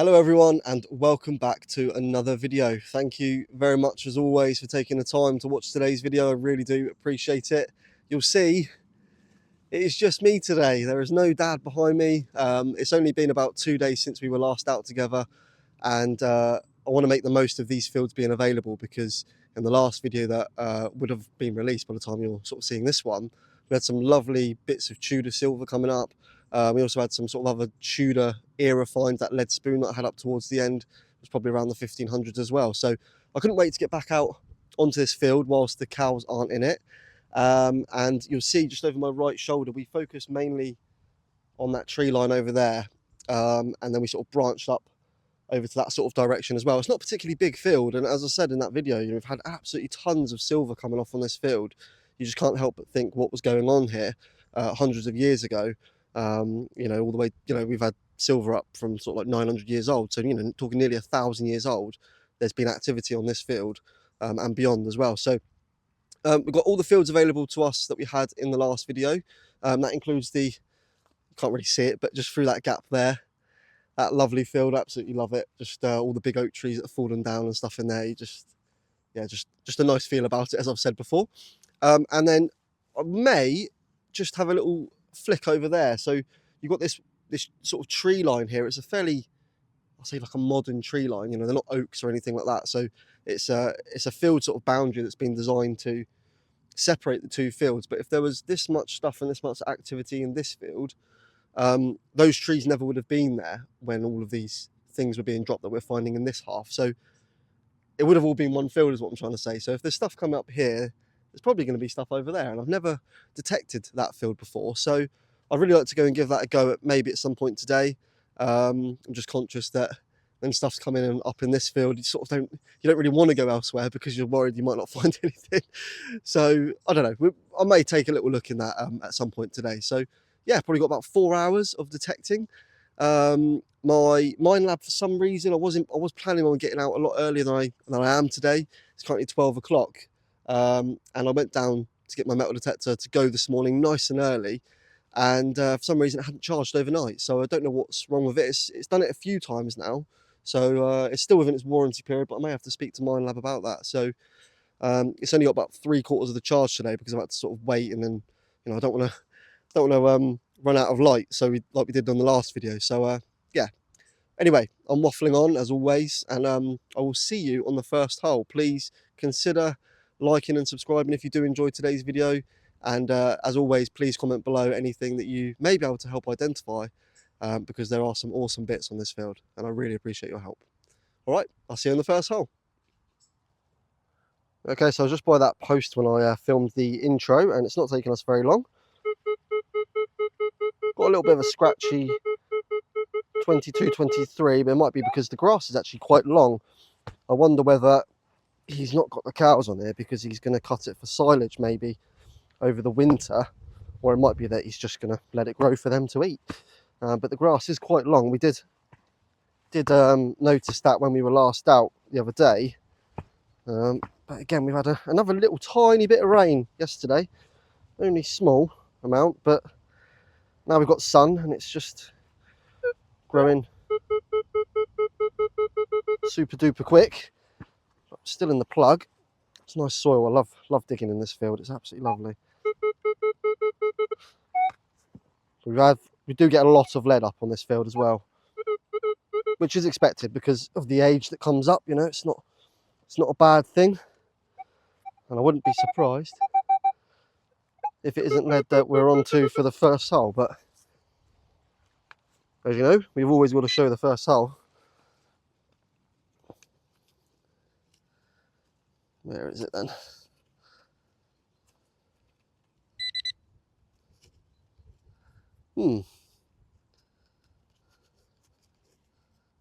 Hello everyone and welcome back to another video. Thank you very much as always for taking the time to watch today's video. I really do appreciate it. You'll see it is just me today. There is no dad behind me. It's only been about 2 days since we were last out together, and I want to make the most of these fields being available, because in the last video that would have been released by the time you're sort of seeing this one, we had some lovely bits of Tudor silver coming up. We also had some sort of other Tudor era finds. That lead spoon that I had up towards the end was probably around the 1500s as well. So I couldn't wait to get back out onto this field whilst the cows aren't in it. And you'll see just over my right shoulder, we focused mainly on that tree line over there. And then we sort of branched up over to that sort of direction as well. It's not a particularly big field. And as I said in that video, we've had absolutely tons of silver coming off on this field. You just can't help but think what was going on here hundreds of years ago. All the way, we've had silver up from sort of like 900 years old. So, talking nearly 1,000 years old, there's been activity on this field and beyond as well. So we've got all the fields available to us that we had in the last video. That includes you can't really see it, but just through that gap there, that lovely field, absolutely love it. Just all the big oak trees that have fallen down and stuff in there. Just a nice feel about it, as I've said before. And then I may just have a little flick over there. So you've got this sort of tree line here. It's a fairly, I'll say, like a modern tree line. They're not oaks or anything like that. So it's a field sort of boundary that's been designed to separate the two fields. But if there was this much stuff and this much activity in this field, those trees never would have been there when all of these things were being dropped that we're finding in this half. So it would have all been one field, is what I'm trying to say. So if there's stuff coming up here, there's probably going to be stuff over there, and I've never detected that field before. So I'd really like to go and give that a go maybe at some point today. I'm just conscious that when stuff's coming in up in this field, you don't really want to go elsewhere because you're worried you might not find anything. So I don't know. I may take a little look in that at some point today. So yeah, probably got about 4 hours of detecting. My mine lab, for some reason, I was planning on getting out a lot earlier than I am today. It's currently 12 o'clock. And I went down to get my metal detector to go this morning nice and early, and for some reason it hadn't charged overnight. So I don't know what's wrong with it. It's done it a few times now, so it's still within its warranty period, but I may have to speak to Mine Lab about that. So it's only got about 3/4 of the charge today, because I've had to sort of wait, and then I don't want to run out of light, so like we did on the last video. So yeah, anyway, I'm waffling on as always, and I will see you on the first hole. Please consider liking and subscribing if you do enjoy today's video, and as always, please comment below anything that you may be able to help identify, because there are some awesome bits on this field, and I really appreciate your help. All right, I'll see you in the first hole. Okay, so I was just by that post when I filmed the intro, and it's not taking us very long. Got a little bit of a scratchy 22, 23, but it might be because the grass is actually quite long. I wonder whether he's not got the cows on here because he's going to cut it for silage maybe over the winter, or it might be that he's just going to let it grow for them to eat. But the grass is quite long. We did notice that when we were last out the other day. But again, we've had another little tiny bit of rain yesterday, only small amount, but now we've got sun and it's just growing super duper quick. Still in the plug. It's nice soil. I love digging in this field. It's absolutely lovely. We do get a lot of lead up on this field as well, which is expected because of the age that comes up. It's not a bad thing, and I wouldn't be surprised if it isn't lead that we're on to for the first hole. But as you know, we've always got to show the first hole. Where is it then?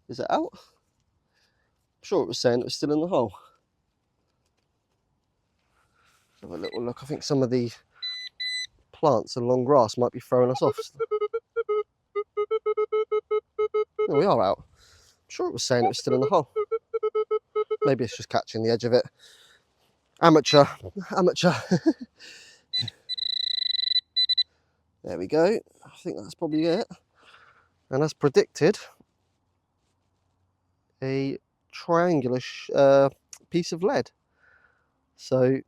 Is it out? I'm sure it was saying it was still in the hole. Let's have a little look. I think some of the plants and long grass might be throwing us off. No, we are out. I'm sure it was saying it was still in the hole. Maybe it's just catching the edge of it. Amateur. There we go. I think that's probably it. And as predicted, a triangular piece of lead. So,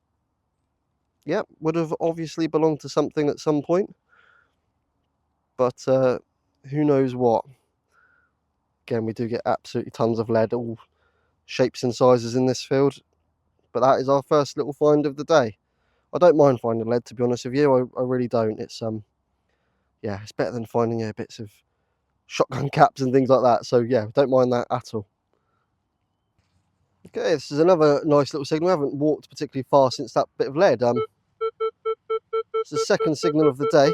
yeah, would have obviously belonged to something at some point, but who knows what. Again, we do get absolutely tons of lead, all shapes and sizes in this field, but that is our first little find of the day. I don't mind finding lead, to be honest with you. I really don't. It's yeah, it's better than finding bits of shotgun caps and things like that. So yeah, don't mind that at all. Okay, this is another nice little signal. I haven't walked particularly far since that bit of lead. It's the second signal of the day.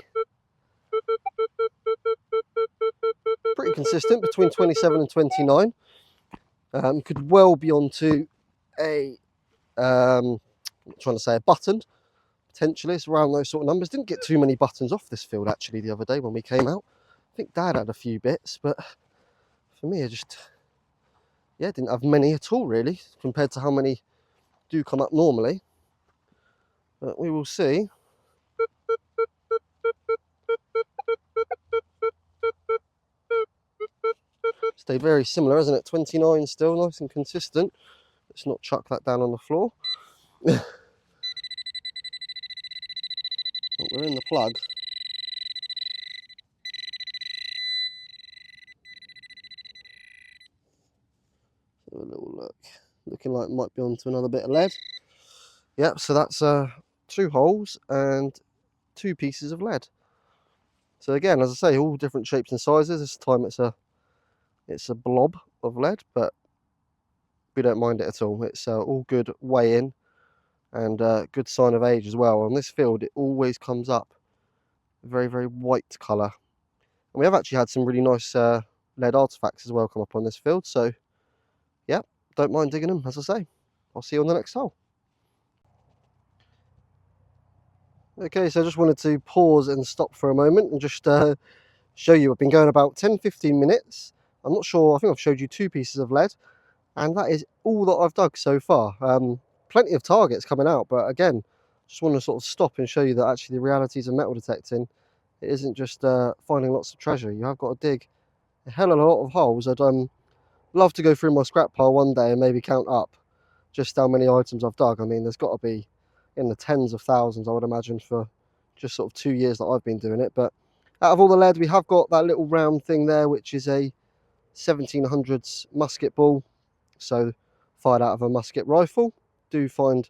Pretty consistent between 27 and 29. Could well be onto a I'm trying to say a button. Potentially, it's around those sort of numbers. Didn't get too many buttons off this field actually the other day when we came out. I think Dad had a few bits, but for me, I just didn't have many at all really compared to how many do come up normally. But we will see. Stayed very similar, hasn't it? 29 still, nice and consistent. Let's not chuck that down on the floor. Oh, we're in the plug. Have a little look. Looking like it might be onto another bit of lead. Yep, so that's 2 holes and 2 pieces of lead. So again, as I say, all different shapes and sizes. This time it's a blob of lead, but we don't mind it at all. It's all good weigh in and good sign of age as well. On this field, it always comes up very, very white colour. And we have actually had some really nice lead artefacts as well come up on this field. So yeah, don't mind digging them, as I say. I'll see you on the next hole. Okay, so I just wanted to pause and stop for a moment and just show you. I've been going about 10-15 minutes. I'm not sure, I think I've showed you 2 pieces of lead, and that is all that I've dug so far. Plenty of targets coming out, but again, just want to sort of stop and show you that actually the realities of metal detecting, it isn't just finding lots of treasure. You have got to dig a hell of a lot of holes. I'd love to go through my scrap pile one day and maybe count up just how many items I've dug. I mean, there's got to be in the tens of thousands, I would imagine, for just sort of 2 years that I've been doing it. But out of all the lead, we have got that little round thing there, which is a 1700s musket ball, so fired out of a musket rifle. Do find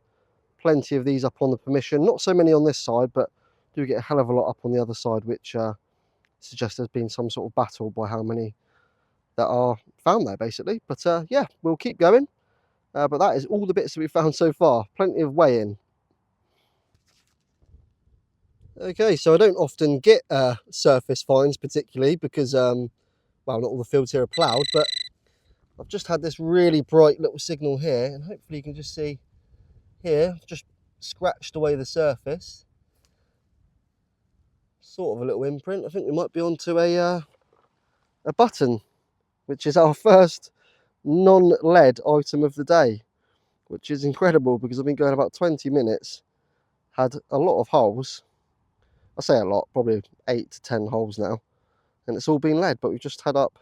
plenty of these up on the permission, not so many on this side, but do get a hell of a lot up on the other side, which suggests there's been some sort of battle by how many that are found there, basically. But yeah, we'll keep going. But that is all the bits that we've found so far. Plenty of weigh-in. Okay, so I don't often get surface finds particularly because, well, not all the fields here are ploughed, but I've just had this really bright little signal here, and hopefully you can just see here, I've just scratched away the surface. Sort of a little imprint. I think we might be onto a button, which is our first non-lead item of the day, which is incredible because I've been going about 20 minutes, had a lot of holes. I say a lot, probably 8 to 10 holes now, and it's all been lead, but we've just had up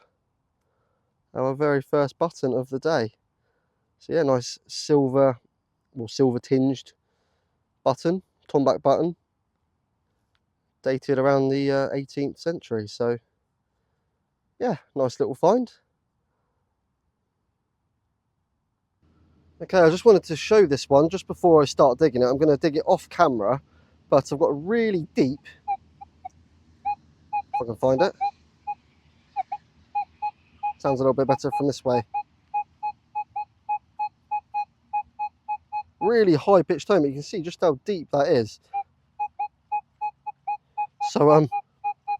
our very first button of the day. So yeah, nice silver, well, silver tinged button, tomback button, dated around the 18th century. So yeah, nice little find. Okay, I just wanted to show this one just before I start digging it. I'm going to dig it off camera, but I've got a really deep, if I can find it. Sounds a little bit better from this way. Really high pitched tone, but you can see just how deep that is. So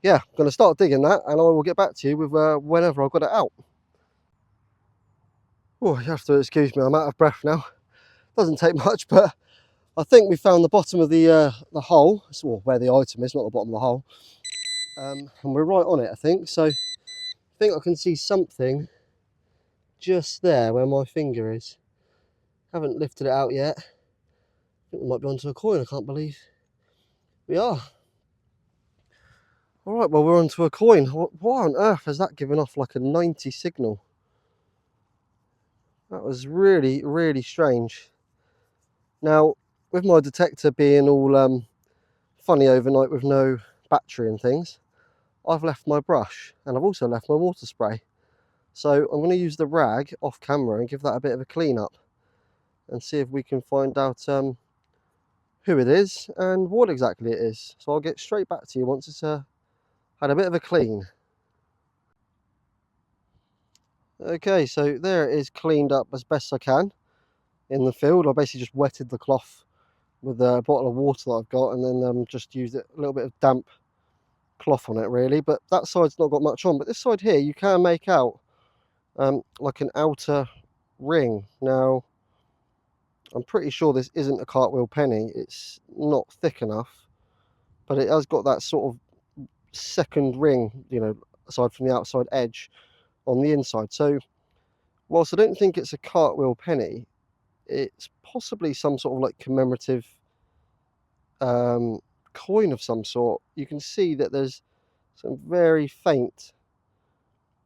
yeah, I'm going to start digging that, and I will get back to you with whenever I've got it out. Oh, you have to excuse me, I'm out of breath now. Doesn't take much, but I think we found the bottom of the hole, well, where the item is, not the bottom of the hole. And we're right on it, I think. So I think I can see something just there where my finger is. Haven't lifted it out yet. I think we might be onto a coin, I can't believe we are. All right, well, we're onto a coin. Why on earth has that given off like a 90 signal? That was really, really strange. Now, with my detector being all funny overnight with no battery and things, I've left my brush and I've also left my water spray. So I'm going to use the rag off camera and give that a bit of a clean up and see if we can find out who it is and what exactly it is. So I'll get straight back to you once it's had a bit of a clean. Okay, so there it is, cleaned up as best I can in the field. I basically just wetted the cloth with a bottle of water that I've got and then just used a little bit of damp cloth on it really, but that side's not got much on. But this side here you can make out like an outer ring. Now I'm pretty sure this isn't a cartwheel penny, it's not thick enough, but it has got that sort of second ring, you know, aside from the outside edge on the inside. So whilst I don't think it's a cartwheel penny, it's possibly some sort of like commemorative coin of some sort. You can see that there's some very faint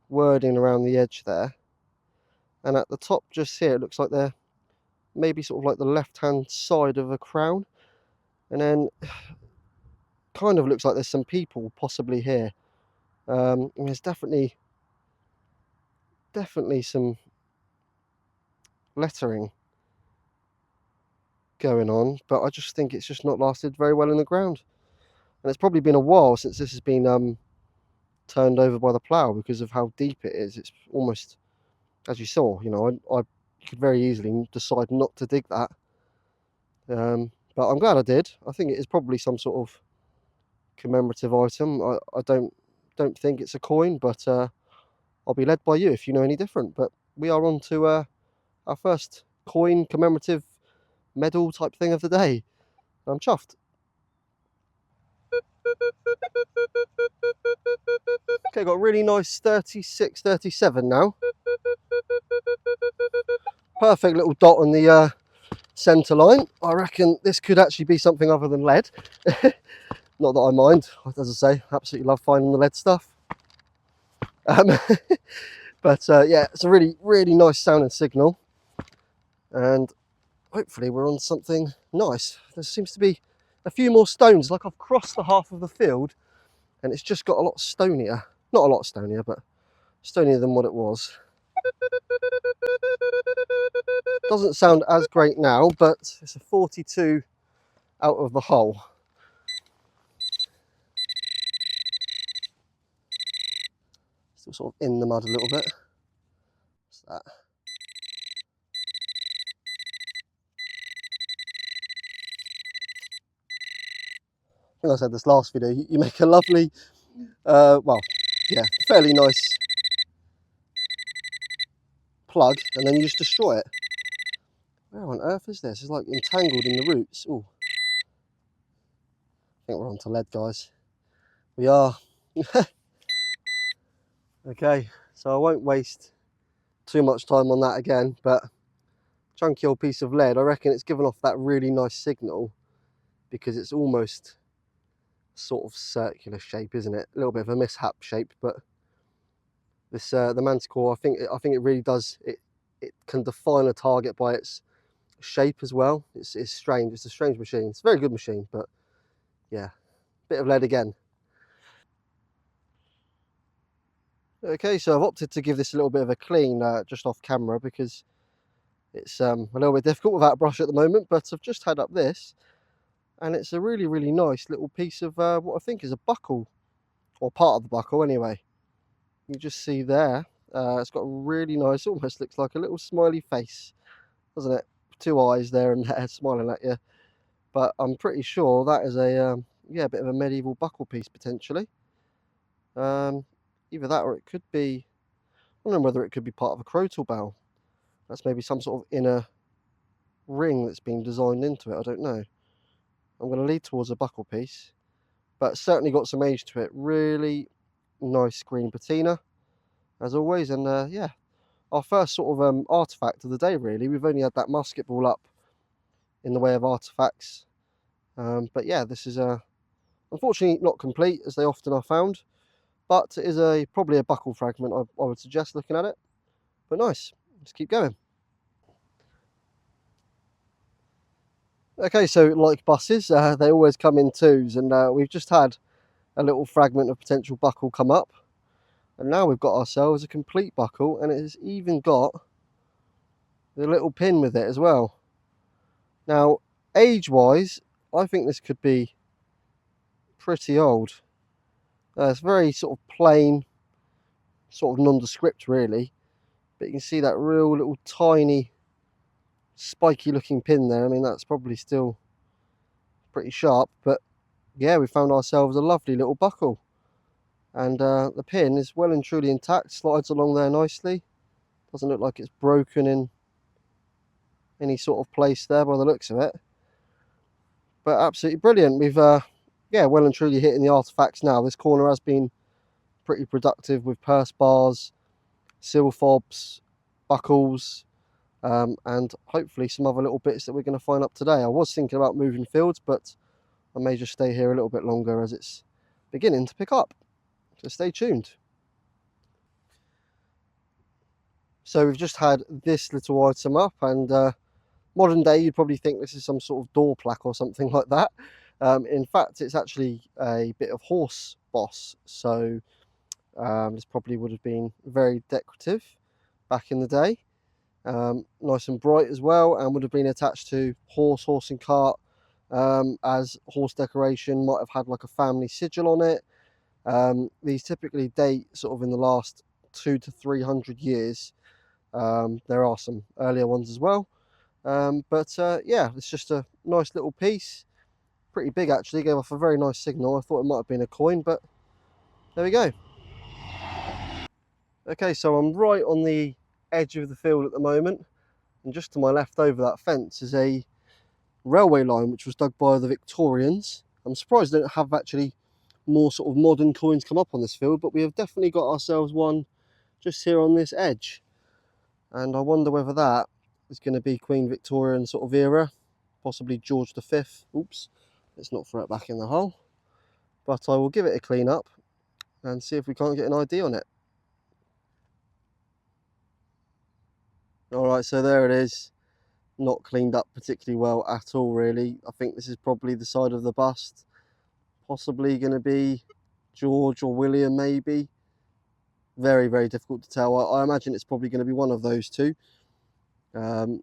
wording around the edge there, and at the top just here it looks like they're maybe sort of like the left hand side of a crown, and then kind of looks like there's some people possibly here. And there's definitely some lettering going on, but I just think it's just not lasted very well in the ground, and it's probably been a while since this has been turned over by the plough because of how deep it is. It's almost, as you saw, you know, I could very easily decide not to dig that, but I'm glad I did. I think it is probably some sort of commemorative item. I don't think it's a coin, but I'll be led by you if you know any different. But we are on to our first coin commemorative medal type thing of the day. I'm chuffed. Okay, got a really nice 36, 37 now. Perfect little dot on the centre line. I reckon this could actually be something other than lead. Not that I mind, as I say, absolutely love finding the lead stuff. But yeah, it's a really, really nice sounding signal, and hopefully we're on something nice. There seems to be a few more stones, like I've crossed the half of the field and it's just got a lot stonier. Not a lot stonier, but stonier than what it was. Doesn't sound as great now, but it's a 42 out of the hole. Still sort of in the mud a little bit. What's that? I think I said this last video, you make a lovely, well, yeah, fairly nice plug, and then you just destroy it. Where on earth is this? It's like entangled in the roots. Ooh. I think we're on to lead, guys. We are. Okay, so I won't waste too much time on that again, but chunky old piece of lead. I reckon it's given off that really nice signal because it's almost sort of circular shape, isn't it? A little bit of a mishap shape, but this the manticore, I think it really does. It can define a target by its shape as well. It's strange. It's a strange machine. It's a very good machine, but yeah, bit of lead again. Okay, so I've opted to give this a little bit of a clean just off camera because it's a little bit difficult without a brush at the moment, but I've just had up this and it's a really, really nice little piece of what I think is a buckle, or part of the buckle anyway. You just see there, it's got a really nice, almost looks like a little smiley face, doesn't it? Two eyes there and there smiling at you. But I'm pretty sure that is a yeah, a bit of a medieval buckle piece potentially. Either that or it could be, I don't know whether it could be part of a crotal bell. That's maybe some sort of inner ring that's been designed into it. I don't know. I'm going to lead towards a buckle piece, but certainly got some age to it. Really nice green patina, as always. And yeah, our first sort of artifact of the day, really. We've only had that musket ball up in the way of artifacts. But yeah, this is unfortunately not complete, as they often are found. But it is probably a buckle fragment, I would suggest, looking at it. But nice. Let's keep going. Okay, so like buses, they always come in twos, and we've just had a little fragment of potential buckle come up, and now we've got ourselves a complete buckle, and it has even got the little pin with it as well. Now, age-wise, I think this could be pretty old. It's very sort of plain, sort of nondescript really, but you can see that real little tiny spiky looking pin there. I mean, that's probably still pretty sharp, but yeah, we found ourselves a lovely little buckle, and the pin is well and truly intact, slides along there nicely, doesn't look like it's broken in any sort of place there by the looks of it, but absolutely brilliant. We've yeah, well and truly hitting the artifacts now. This corner has been pretty productive with purse bars, seal fobs, buckles, and hopefully some other little bits that we're going to find up today. I was thinking about moving fields, but I may just stay here a little bit longer as it's beginning to pick up. So stay tuned. So we've just had this little item up, and modern day you'd probably think this is some sort of door plaque or something like that. In fact, it's actually a bit of horse boss, so this probably would have been very decorative back in the day. Nice and bright as well, and would have been attached to horse and cart, as horse decoration. Might have had like a family sigil on it. These typically date sort of in the last 200 to 300 years. There are some earlier ones as well, but yeah, it's just a nice little piece, pretty big actually, gave off a very nice signal. I thought it might have been a coin, but there we go. Okay, so I'm right on the edge of the field at the moment, and just to my left over that fence is a railway line which was dug by the Victorians. I'm surprised they don't have actually more sort of modern coins come up on this field, but we have definitely got ourselves one just here on this edge, and I wonder whether that is going to be Queen Victorian sort of era, possibly George V. Oops, let's not throw it back in the hole, but I will give it a clean up and see if we can't get an ID on it. All right, so there it is. Not cleaned up particularly well at all, really. I think this is probably the side of the bust, possibly going to be George or William, maybe. Very, very difficult to tell. I imagine it's probably going to be one of those two, given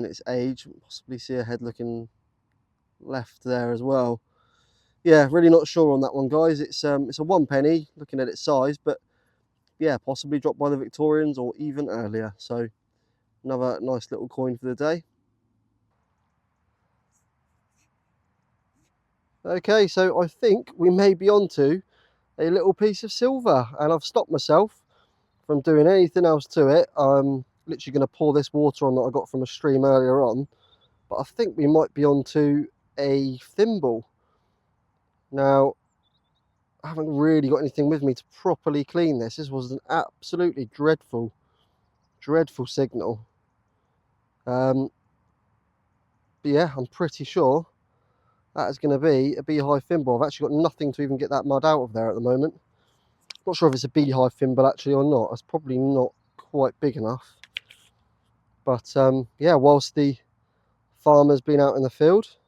its age. Possibly see a head looking left there as well. Yeah, really not sure on that one, guys. It's a 1 penny, looking at its size, but yeah, possibly dropped by the Victorians or even earlier. So another nice little coin for the day. Okay, so I think we may be onto a little piece of silver, and I've stopped myself from doing anything else to it. I'm literally going to pour this water on that I got from a stream earlier on, but I think we might be onto a thimble. Now, I haven't really got anything with me to properly clean this. This was an absolutely dreadful signal. But yeah, I'm pretty sure that is going to be a beehive thimble. I've actually got nothing to even get that mud out of there at the moment. Not sure if it's a beehive thimble actually or not. It's probably not quite big enough. But yeah, whilst the farmer's been out in the field,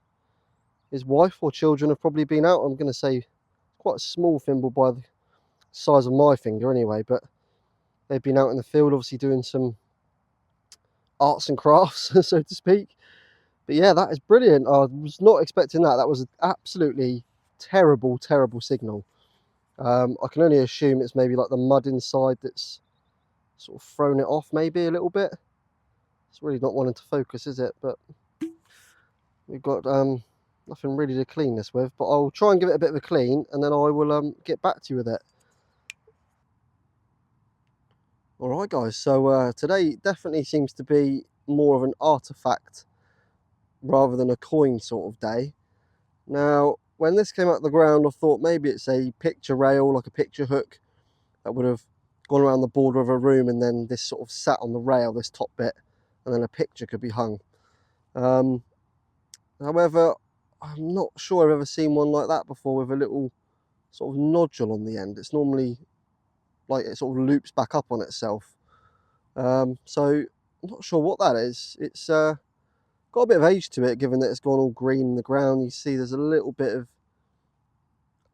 his wife or children have probably been out. I'm going to say quite a small thimble by the size of my finger anyway, but they've been out in the field obviously doing some arts and crafts, so to speak. But yeah, that is brilliant. I was not expecting that. That was an absolutely terrible signal. I can only assume it's maybe like the mud inside that's sort of thrown it off maybe a little bit. It's really not wanting to focus, is it? But we've got nothing really to clean this with, but I'll try and give it a bit of a clean, and then I will get back to you with it. Alright guys, so today definitely seems to be more of an artifact rather than a coin sort of day. Now, when this came out of the ground, I thought maybe it's a picture rail, like a picture hook, that would have gone around the border of a room, and then this sort of sat on the rail, this top bit, and then a picture could be hung. However, I'm not sure I've ever seen one like that before with a little sort of nodule on the end. It's normally like it sort of loops back up on itself. So I'm not sure what that is. It's got a bit of age to it, given that it's gone all green in the ground. You see there's a little bit of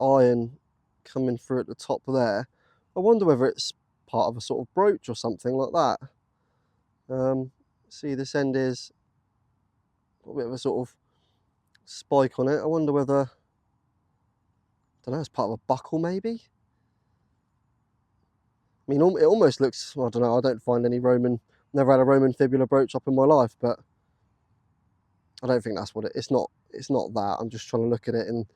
iron coming through at the top there. I wonder whether it's part of a sort of brooch or something like that. See, this end is got a bit of a sort of spike on it. I wonder whether, I don't know, it's part of a buckle maybe. I mean, it almost looks, I don't know, I don't find any Roman, never had a Roman fibula brooch up in my life, but I don't think that's what it's not that. I'm just trying to look at it in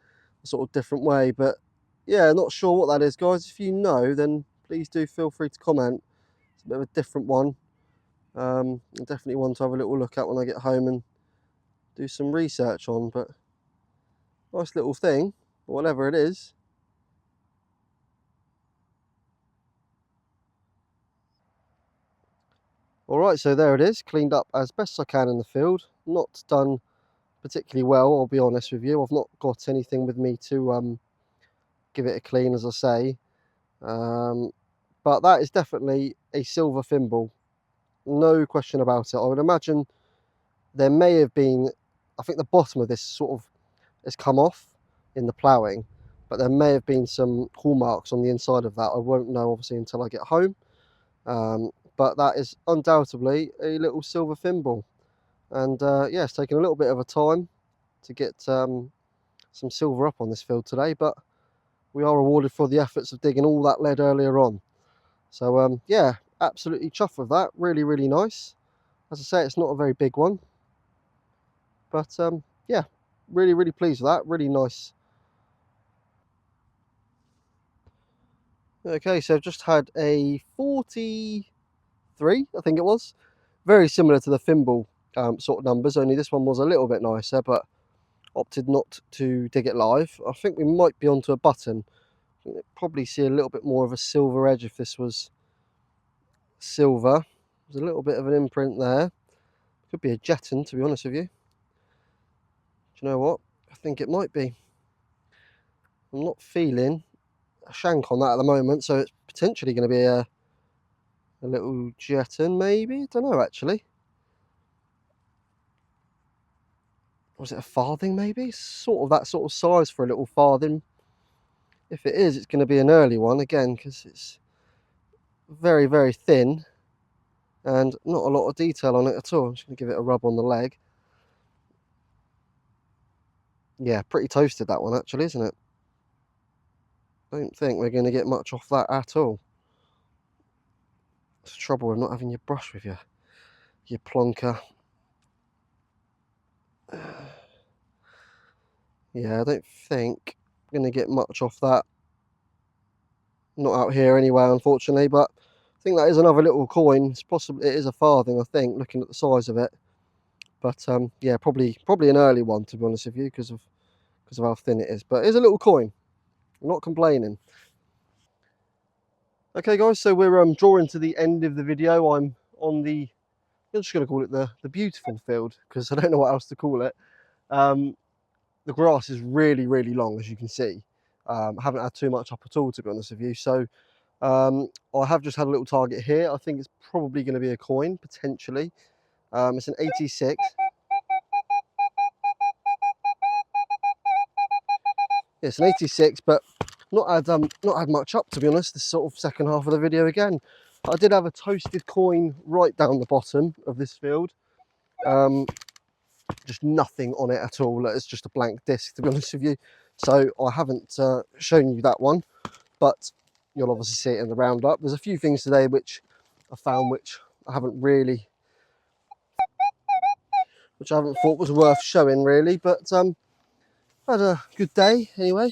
a sort of different way. But yeah, not sure what that is, guys. If you know, then please do feel free to comment. It's a bit of a different one. Definitely one to have a little look at when I get home and do some research on. But nice little thing, whatever it is. Alright, so there it is, cleaned up as best I can in the field. Not done particularly well, I'll be honest with you. I've not got anything with me to give it a clean, as I say. But that is definitely a silver thimble. No question about it. I would imagine there may have been, I think the bottom of this sort of has come off in the ploughing, but there may have been some hallmarks on the inside of that. I won't know obviously until I get home. But that is undoubtedly a little silver thimble. And yeah, it's taken a little bit of a time to get some silver up on this field today, but we are rewarded for the efforts of digging all that lead earlier on. So yeah, absolutely chuffed with that. Really, really nice. As I say, it's not a very big one, but yeah, really, really pleased with that. Really nice. Okay, so I've just had a 43, I think it was. Very similar to the thimble sort of numbers, only this one was a little bit nicer, but opted not to dig it live. I think we might be onto a button. You'll probably see a little bit more of a silver edge if this was silver. There's a little bit of an imprint there. Could be a jeton, to be honest with you. Do you know what? I think it might be. I'm not feeling a shank on that at the moment, so it's potentially going to be a little jeton, maybe? I don't know, actually. Was it a farthing, maybe? Sort of that sort of size for a little farthing. If it is, it's going to be an early one, again, because it's very, very thin and not a lot of detail on it at all. I'm just going to give it a rub on the leg. Yeah, pretty toasted, that one, actually, isn't it? Don't think we're going to get much off that at all. It's the trouble with not having your brush with you, your plonker. Yeah, I don't think I'm going to get much off that. Not out here anyway, unfortunately, but I think that is another little coin. It's possibly, it is a farthing, I think, looking at the size of it. But yeah, probably an early one, to be honest with you, because of how thin it is. But it is a little coin. I'm not complaining. Okay, guys, so we're drawing to the end of the video. I'm on the, I'm just going to call it the beautiful field, because I don't know what else to call it. The grass is really, really long, as you can see. I haven't had too much up at all, to be honest with you. So I have just had a little target here. I think it's probably going to be a coin, potentially. It's an 86. It's an 86, but not had much up, to be honest. This sort of second half of the video again. I did have a toasted coin right down the bottom of this field. Just nothing on it at all. It's just a blank disc, to be honest with you. So I haven't shown you that one, but you'll obviously see it in the roundup. There's a few things today which I found which I haven't thought was worth showing really, but had a good day anyway.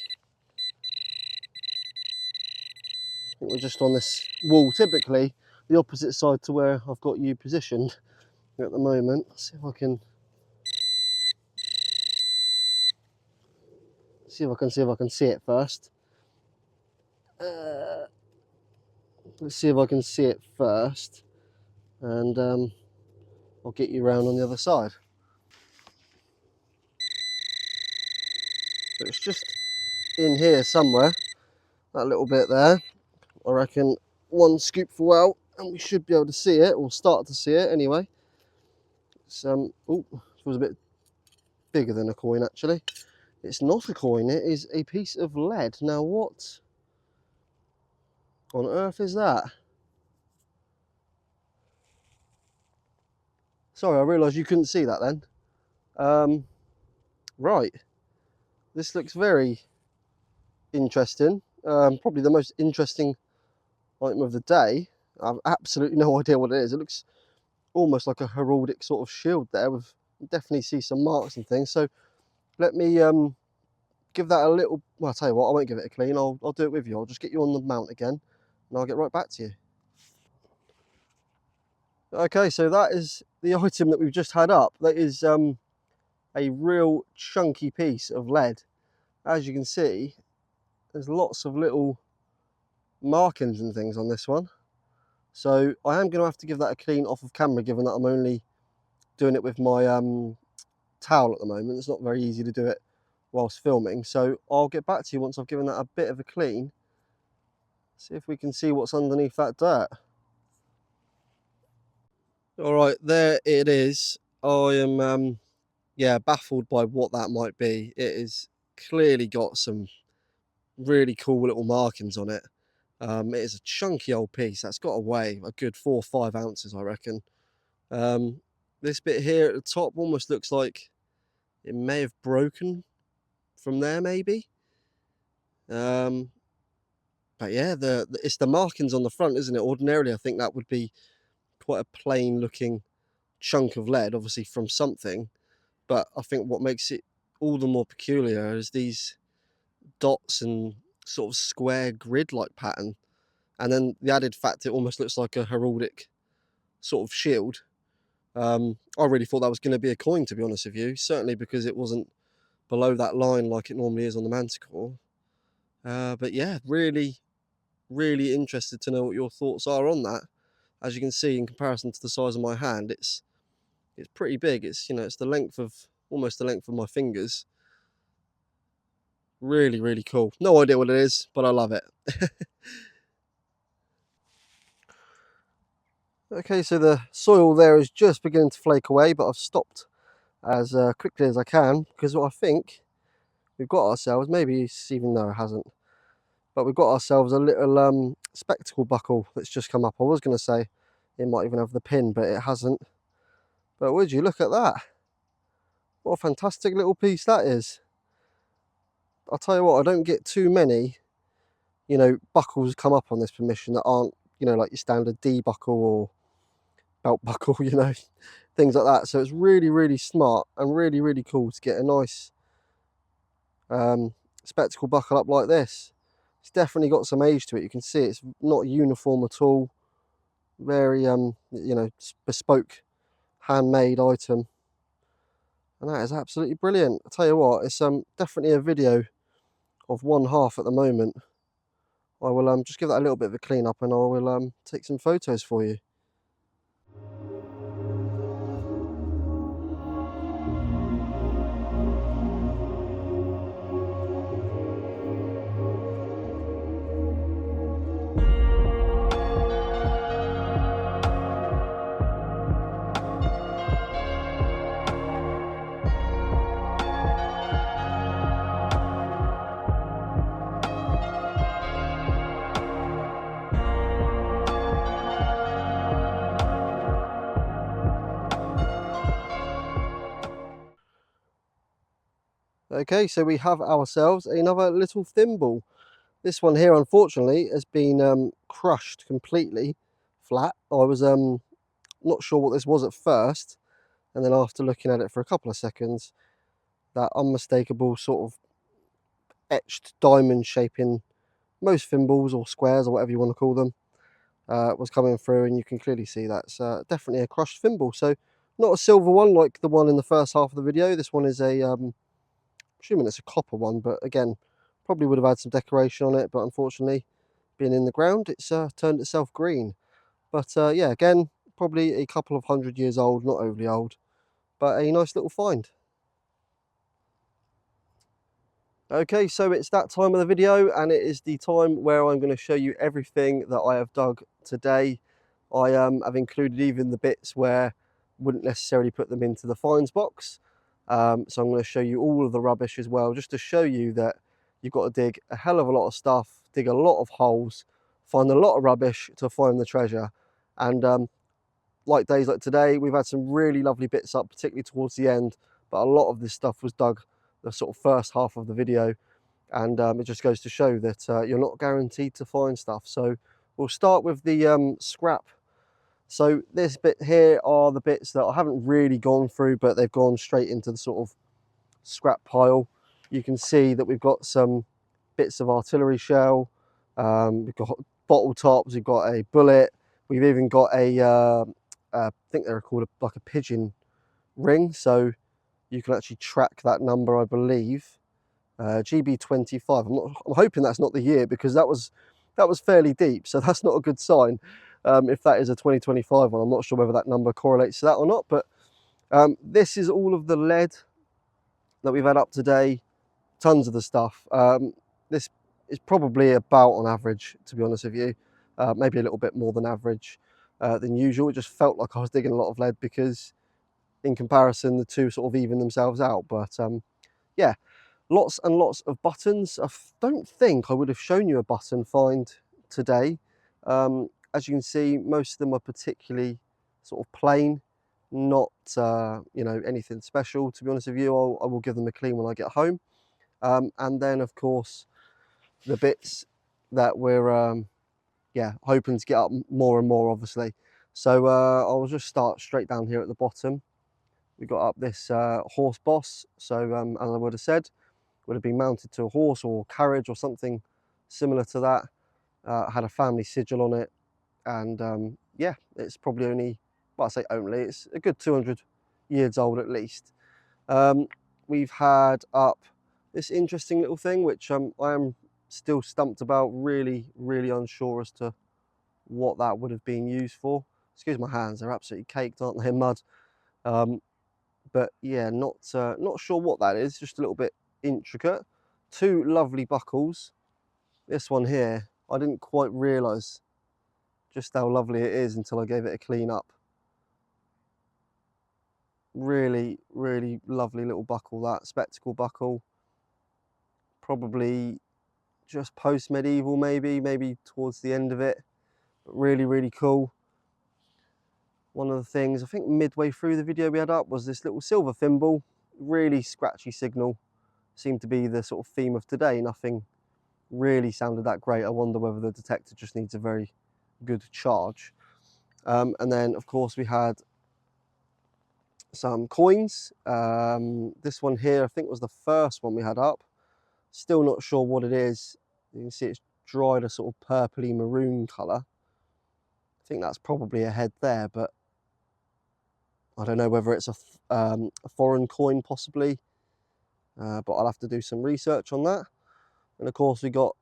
I think we're just on this wall, typically the opposite side to where I've got you positioned at the moment. Let's see if I can see it first. Let's see if I can see it first, and I'll get you around on the other side. So it's just in here somewhere, that little bit there. I reckon one scoopful well, and we should be able to see it, or start to see it anyway. It's oh, Feels a bit bigger than a coin actually. It's not a coin, it is a piece of lead. Now what on earth is that? Sorry, I realised you couldn't see that then. Right, this looks very interesting. Probably the most interesting item of the day. I've absolutely no idea what it is. It looks almost like a heraldic sort of shield there. With definitely see some marks and things. So let me give that a little. Well, I'll tell you what. I won't give it a clean. I'll do it with you. I'll just get you on the mount again, and I'll get right back to you. Okay, so that is the item that we've just had up. That is a real chunky piece of lead. As you can see, there's lots of little markings and things on this one. So I am going to have to give that a clean off of camera, given that I'm only doing it with my towel at the moment. It's not very easy to do it whilst filming. So I'll get back to you once I've given that a bit of a clean. See if we can see what's underneath that dirt. All right, there it is. I am, yeah, baffled by what that might be. It is clearly got some really cool little markings on it. It is a chunky old piece. That's got to weigh a good 4 or 5 ounces, I reckon. This bit here at the top almost looks like it may have broken from there, maybe. But yeah, it's the markings on the front, isn't it? Ordinarily, I think that would be quite a plain looking chunk of lead, obviously from something. But I think what makes it all the more peculiar is these dots and sort of square grid-like pattern. And then the added fact it almost looks like a heraldic sort of shield. I really thought that was going to be a coin, to be honest with you. Certainly because it wasn't below that line like it normally is on the manticore. But yeah, really, really interested to know what your thoughts are on that. As you can see, in comparison to the size of my hand, it's pretty big. It's, you know, it's the length of, almost the length of my fingers. Really, really cool. No idea what it is, but I love it. Okay, so the soil there is just beginning to flake away, but I've stopped as quickly as I can, because what I think we've got ourselves, maybe even though it hasn't, but we've got ourselves a little spectacle buckle that's just come up. I was going to say it might even have the pin, but it hasn't. But would you look at that? What a fantastic little piece that is. I'll tell you what, I don't get too many, you know, buckles come up on this permission that aren't, you know, like your standard D buckle or belt buckle, you know, things like that. So it's really, really smart and really, really cool to get a nice spectacle buckle up like this. It's definitely got some age to it. You can see it's not uniform at all. Very, you know, bespoke, handmade item. And that is absolutely brilliant. I'll tell you what, it's definitely a video of one half at the moment. I will just give that a little bit of a clean up, and I will take some photos for you. Okay, so we have ourselves another little thimble. This one here, unfortunately, has been crushed completely flat. I was not sure what this was at first, and then after looking at it for a couple of seconds, that unmistakable sort of etched diamond shape in most thimbles or squares or whatever you want to call them was coming through, and you can clearly see that's definitely a crushed thimble. So not a silver one like the one in the first half of the video. This one is a assuming it's a copper one, but again, probably would have had some decoration on it, but unfortunately, being in the ground, it's turned itself green. But yeah, again, probably a couple of 100 years old, not overly old, but a nice little find. Okay, so it's that time of the video, and it is the time where I'm going to show you everything that I have dug today. I have included even the bits where wouldn't necessarily put them into the finds box. So I'm going to show you all of the rubbish as well, just to show you that you've got to dig a hell of a lot of stuff, dig a lot of holes, find a lot of rubbish to find the treasure. And like days like today, we've had some really lovely bits up, particularly towards the end, but a lot of this stuff was dug the sort of first half of the video. And it just goes to show that you're not guaranteed to find stuff. So we'll start with the scrap. So this bit here are the bits that I haven't really gone through, but they've gone straight into the sort of scrap pile. You can see that we've got some bits of artillery shell, we've got bottle tops, we've got a bullet, we've even got a I think they're called like a pigeon ring, so you can actually track that number, I believe. GB25. I'm hoping that's not the year, because that was fairly deep, so that's not a good sign. If that is a 2025 one, I'm not sure whether that number correlates to that or not. But this is all of the lead that we've had up today. Tons of the stuff. This is probably about on average, to be honest with you, maybe a little bit more than average than usual. It just felt like I was digging a lot of lead, because in comparison the two sort of even themselves out. But yeah, lots and lots of buttons. I don't think I would have shown you a button find today. As you can see, most of them are particularly sort of plain, not you know, anything special. To be honest with you, I will give them a clean when I get home. And then of course the bits that we're yeah, hoping to get up more and more, obviously. So I'll just start straight down here at the bottom. We got up this horse boss. So as I would have said, would have been mounted to a horse or carriage or something similar to that. Had a family sigil on it, and yeah, it's probably only, well, I say only, it's a good 200 years old at least. We've had up this interesting little thing, which I am still stumped about, really unsure as to what that would have been used for. Excuse my hands, they're absolutely caked, aren't they, in mud? But yeah, not sure what that is, just a little bit intricate. Two lovely buckles. This one here, I didn't quite realise just how lovely it is until I gave it a clean up. Really lovely little buckle, that spectacle buckle. Probably just post-medieval, maybe towards the end of it. But really cool. One of the things, I think midway through the video we had up, was this little silver thimble. Really scratchy signal. Seemed to be the sort of theme of today. Nothing really sounded that great. I wonder whether the detector just needs a very good charge. And then of course we had some coins. This one here I think was the first one we had up. Still not sure what it is. You can see it's dried a sort of purpley maroon colour. I think that's probably a head there, but I don't know whether it's a foreign coin possibly, but I'll have to do some research on that. And of course we got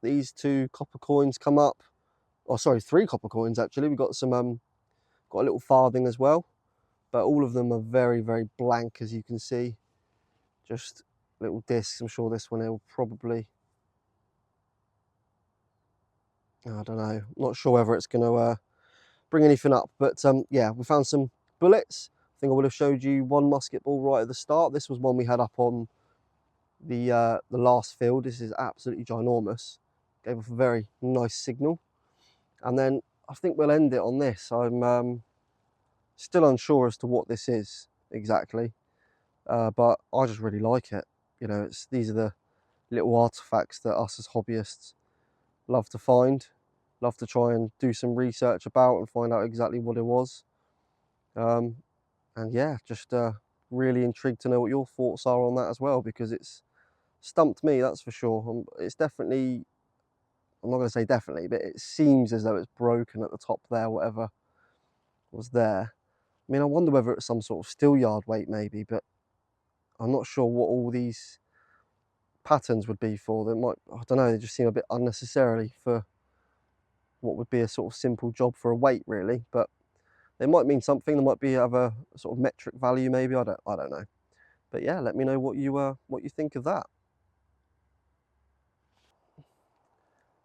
these two copper coins come up. Oh, sorry, 3 copper coins actually. We got some got a little farthing as well, but all of them are very blank, as you can see. Just little discs. I'm sure this one will probably, I don't know, not sure whether it's going to bring anything up, but yeah, we found some bullets. I think I would have showed you one musket ball right at the start. This was one we had up on the last field. This is absolutely ginormous. Gave off a very nice signal. And then I think we'll end it on this. I'm still unsure as to what this is exactly, but I just really like it. You know, these are the little artifacts that us as hobbyists love to find, love to try and do some research about and find out exactly what it was. And yeah, just really intrigued to know what your thoughts are on that as well, because it's stumped me, that's for sure. It's definitely, I'm not going to say definitely, but it seems as though it's broken at the top there, whatever was there. I mean, I wonder whether it's some sort of steel yard weight maybe, but I'm not sure what all these patterns would be for. They might, I don't know, they just seem a bit unnecessarily for what would be a sort of simple job for a weight really, but they might mean something. They might have a sort of metric value maybe, I don't know. But yeah, let me know what you think of that.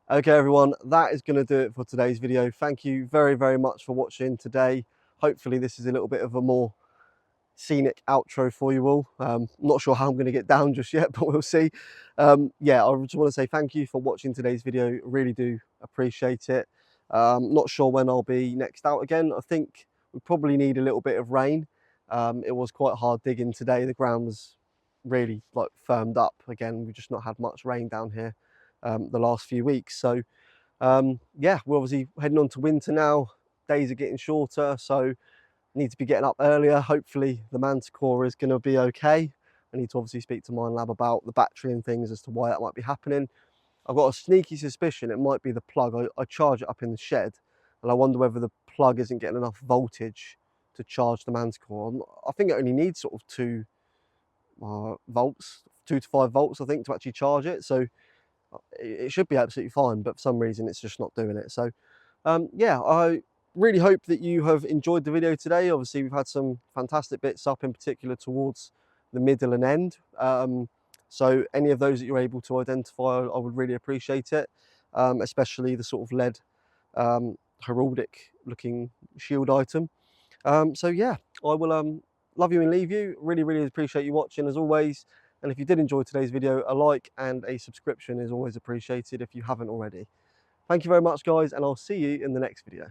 Okay everyone, that is going to do it for today's video. Thank you very much for watching today. hopefully this is a little bit of a more scenic outro for you all. Not sure how I'm going to get down just yet, but we'll see. Yeah, I just want to say thank you for watching today's video. Really do appreciate it. Not sure when I'll be next out again. I think we probably need a little bit of rain. It was quite hard digging today. The ground was really like firmed up again. We've just not had much rain down here the last few weeks. So yeah, we're obviously heading on to winter now. Days are getting shorter, so need to be getting up earlier. Hopefully the Manticore is going to be okay. I need to obviously speak to Minelab about the battery and things as to why that might be happening. I've got a sneaky suspicion it might be the plug. I charge it up in the shed, and I wonder whether the plug isn't getting enough voltage to charge the Manticore. I think it only needs sort of 2 volts, 2 to 5 volts, I think, to actually charge it. So it should be absolutely fine, but for some reason it's just not doing it. So yeah, I really hope that you have enjoyed the video today. Obviously we've had some fantastic bits up, in particular towards the middle and end. So any of those that you're able to identify, I would really appreciate it, especially the sort of lead heraldic looking shield item. So yeah, I will love you and leave you. Really appreciate you watching as always. And if you did enjoy today's video, a like and a subscription is always appreciated if you haven't already. Thank you very much, guys, and I'll see you in the next video.